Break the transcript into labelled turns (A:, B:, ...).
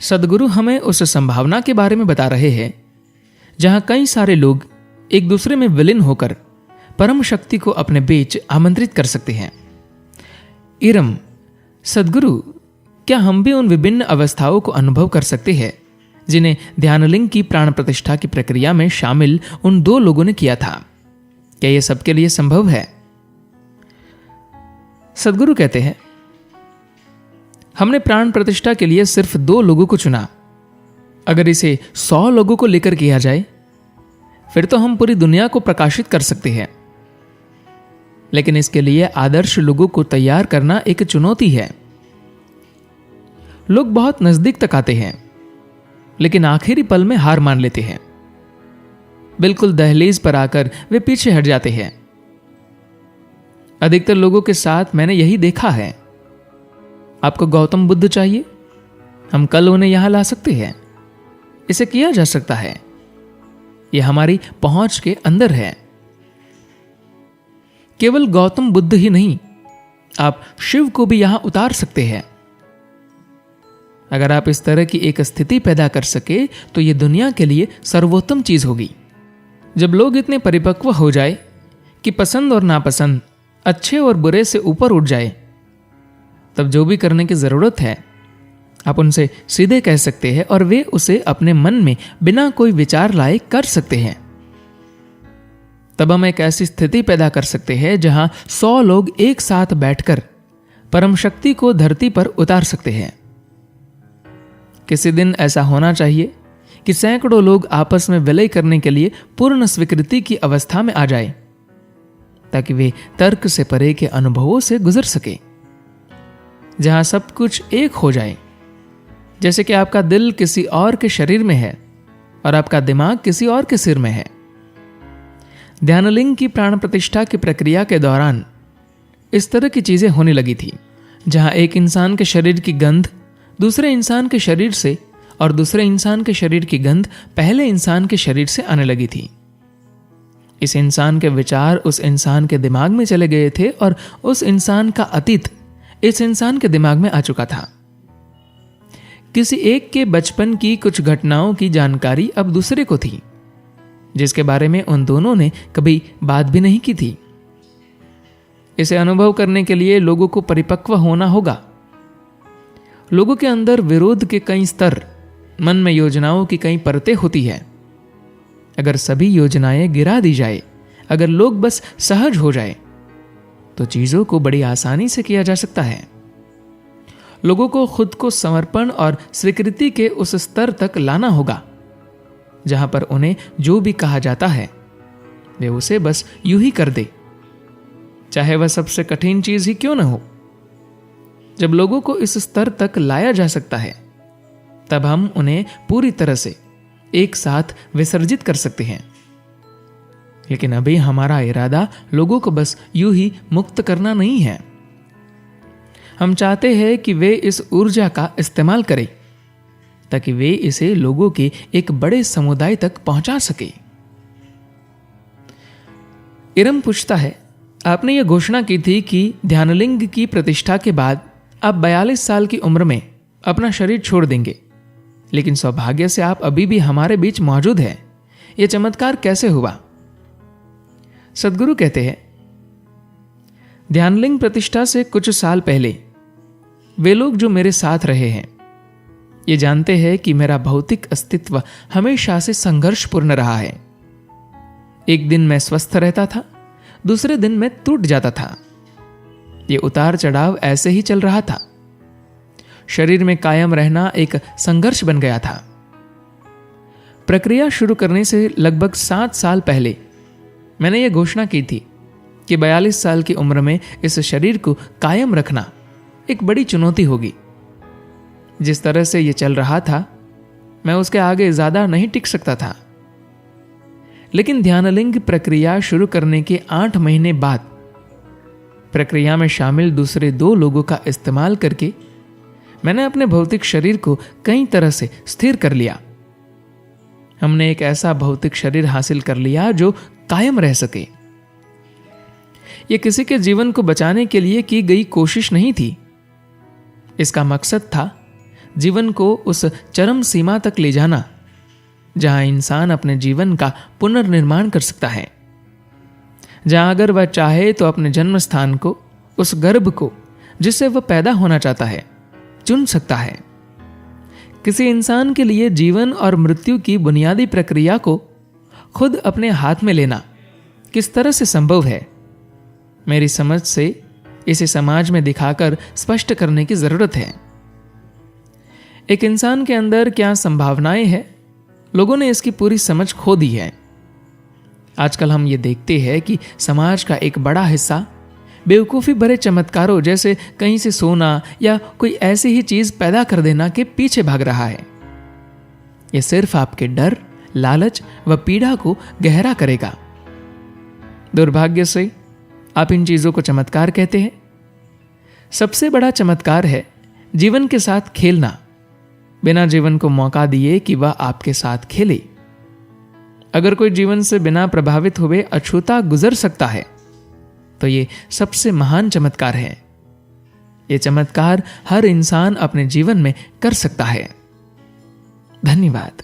A: सद्गुरु हमें उस संभावना के बारे में बता रहे हैं जहां कई सारे लोग एक दूसरे में विलीन होकर परम शक्ति को अपने बीच आमंत्रित कर सकते हैं। इरम, सद्गुरु, क्या हम भी उन विभिन्न अवस्थाओं को अनुभव कर सकते हैं जिन्हें ध्यानलिंग की प्राण प्रतिष्ठा की प्रक्रिया में शामिल उन 2 लोगों ने किया था? क्या यह सबके लिए संभव है? सद्गुरु कहते हैं, हमने प्राण प्रतिष्ठा के लिए सिर्फ 2 लोगों को चुना। अगर इसे 100 लोगों को लेकर किया जाए फिर तो हम पूरी दुनिया को प्रकाशित कर सकते हैं। लेकिन इसके लिए आदर्श लोगों को तैयार करना एक चुनौती है। लोग बहुत नजदीक तक आते हैं लेकिन आखिरी पल में हार मान लेते हैं। बिल्कुल दहलीज पर आकर वे पीछे हट जाते हैं। अधिकतर लोगों के साथ मैंने यही देखा है। आपको गौतम बुद्ध चाहिए? हम कल उन्हें यहां ला सकते हैं। इसे किया जा सकता है। यह हमारी पहुंच के अंदर है। केवल गौतम बुद्ध ही नहीं, आप शिव को भी यहां उतार सकते हैं। अगर आप इस तरह की एक स्थिति पैदा कर सके तो यह दुनिया के लिए सर्वोत्तम चीज होगी। जब लोग इतने परिपक्व हो जाए कि पसंद और नापसंद, अच्छे और बुरे से ऊपर उठ जाए, तब जो भी करने की जरूरत है आप उनसे सीधे कह सकते हैं और वे उसे अपने मन में बिना कोई विचार लाए कर सकते हैं। तब हम एक ऐसी स्थिति पैदा कर सकते हैं जहां 100 लोग एक साथ बैठकर परम शक्ति को धरती पर उतार सकते हैं। किसी दिन ऐसा होना चाहिए कि सैकड़ों लोग आपस में विलय करने के लिए पूर्ण स्वीकृति की अवस्था में आ जाए, ताकि वे तर्क से परे के अनुभवों से गुजर सके, जहां सब कुछ एक हो जाए। जैसे कि आपका दिल किसी और के शरीर में है और आपका दिमाग किसी और के सिर में है। ध्यानलिंग की प्राण प्रतिष्ठा की प्रक्रिया के दौरान इस तरह की चीजें होने लगी थी, जहां एक इंसान के शरीर की गंध दूसरे इंसान के शरीर से और दूसरे इंसान के शरीर की गंध पहले इंसान के शरीर से आने लगी थी। इस इंसान के विचार उस इंसान के दिमाग में चले गए थे और उस इंसान का अतीत इस इंसान के दिमाग में आ चुका था। किसी एक के बचपन की कुछ घटनाओं की जानकारी अब दूसरे को थी, जिसके बारे में उन दोनों ने कभी बात भी नहीं की थी। इसे अनुभव करने के लिए लोगों को परिपक्व होना होगा। लोगों के अंदर विरोध के कई स्तर, मन में योजनाओं की कई परतें होती है। अगर सभी योजनाएं गिरा दी जाए, अगर लोग बस सहज हो जाए, तो चीजों को बड़ी आसानी से किया जा सकता है। लोगों को खुद को समर्पण और स्वीकृति के उस स्तर तक लाना होगा जहां पर उन्हें जो भी कहा जाता है वे उसे बस यूं ही कर दे, चाहे वह सबसे कठिन चीज ही क्यों न हो। जब लोगों को इस स्तर तक लाया जा सकता है, तब हम उन्हें पूरी तरह से एक साथ विसर्जित कर सकते हैं। लेकिन अभी हमारा इरादा लोगों को बस यूं ही मुक्त करना नहीं है। हम चाहते हैं कि वे इस ऊर्जा का इस्तेमाल करें ताकि वे इसे लोगों के एक बड़े समुदाय तक पहुंचा सके। इरम पूछता है, आपने यह घोषणा की थी कि ध्यानलिंग की प्रतिष्ठा के बाद आप 42 साल की उम्र में अपना शरीर छोड़ देंगे, लेकिन सौभाग्य से आप अभी भी हमारे बीच मौजूद हैं। यह चमत्कार कैसे हुआ? सद्गुरु कहते हैं, ध्यानलिंग प्रतिष्ठा से कुछ साल पहले वे लोग जो मेरे साथ रहे हैं ये जानते हैं कि मेरा भौतिक अस्तित्व हमेशा से संघर्षपूर्ण रहा है। एक दिन मैं स्वस्थ रहता था, दूसरे दिन मैं टूट जाता था। ये उतार चढ़ाव ऐसे ही चल रहा था। शरीर में कायम रहना एक संघर्ष बन गया था। प्रक्रिया शुरू करने से लगभग 7 साल पहले मैंने ये घोषणा की थी कि 42 साल की उम्र में इस शरीर को कायम रखना एक बड़ी चुनौती होगी। जिस तरह से यह चल रहा था, मैं उसके आगे ज्यादा नहीं टिक सकता था। लेकिन ध्यानलिंग प्रक्रिया शुरू करने के 8 महीने बाद प्रक्रिया में शामिल दूसरे 2 लोगों का इस्तेमाल करके मैंने अपने भौतिक शरीर को कई तरह से स्थिर कर लिया। हमने एक ऐसा भौतिक शरीर हासिल कर लिया जो कायम रह सके। यह किसी के जीवन को बचाने के लिए की गई कोशिश नहीं थी। इसका मकसद था जीवन को उस चरम सीमा तक ले जाना जहां इंसान अपने जीवन का पुनर्निर्माण कर सकता है, जहां अगर वह चाहे तो अपने जन्म स्थान को, उस गर्भ को जिससे वह पैदा होना चाहता है, चुन सकता है। किसी इंसान के लिए जीवन और मृत्यु की बुनियादी प्रक्रिया को खुद अपने हाथ में लेना किस तरह से संभव है, मेरी समझ से इसे समाज में दिखाकर स्पष्ट करने की जरूरत है। एक इंसान के अंदर क्या संभावनाएं हैं, लोगों ने इसकी पूरी समझ खो दी है। आजकल हम ये देखते हैं कि समाज का एक बड़ा हिस्सा बेवकूफ़ी भरे चमत्कारों जैसे कहीं से सोना या कोई ऐसी ही चीज पैदा कर देना के पीछे भाग रहा है। यह सिर्फ आपके डर, लालच व पीड़ा को गहरा करेगा। दुर्भाग्य से आप इन चीजों को चमत्कार कहते हैं। सबसे बड़ा चमत्कार है जीवन के साथ खेलना, बिना जीवन को मौका दिए कि वह आपके साथ खेले। अगर कोई जीवन से बिना प्रभावित हुए अछूता गुजर सकता है तो ये सबसे महान चमत्कार है। ये चमत्कार हर इंसान अपने जीवन में कर सकता है। धन्यवाद।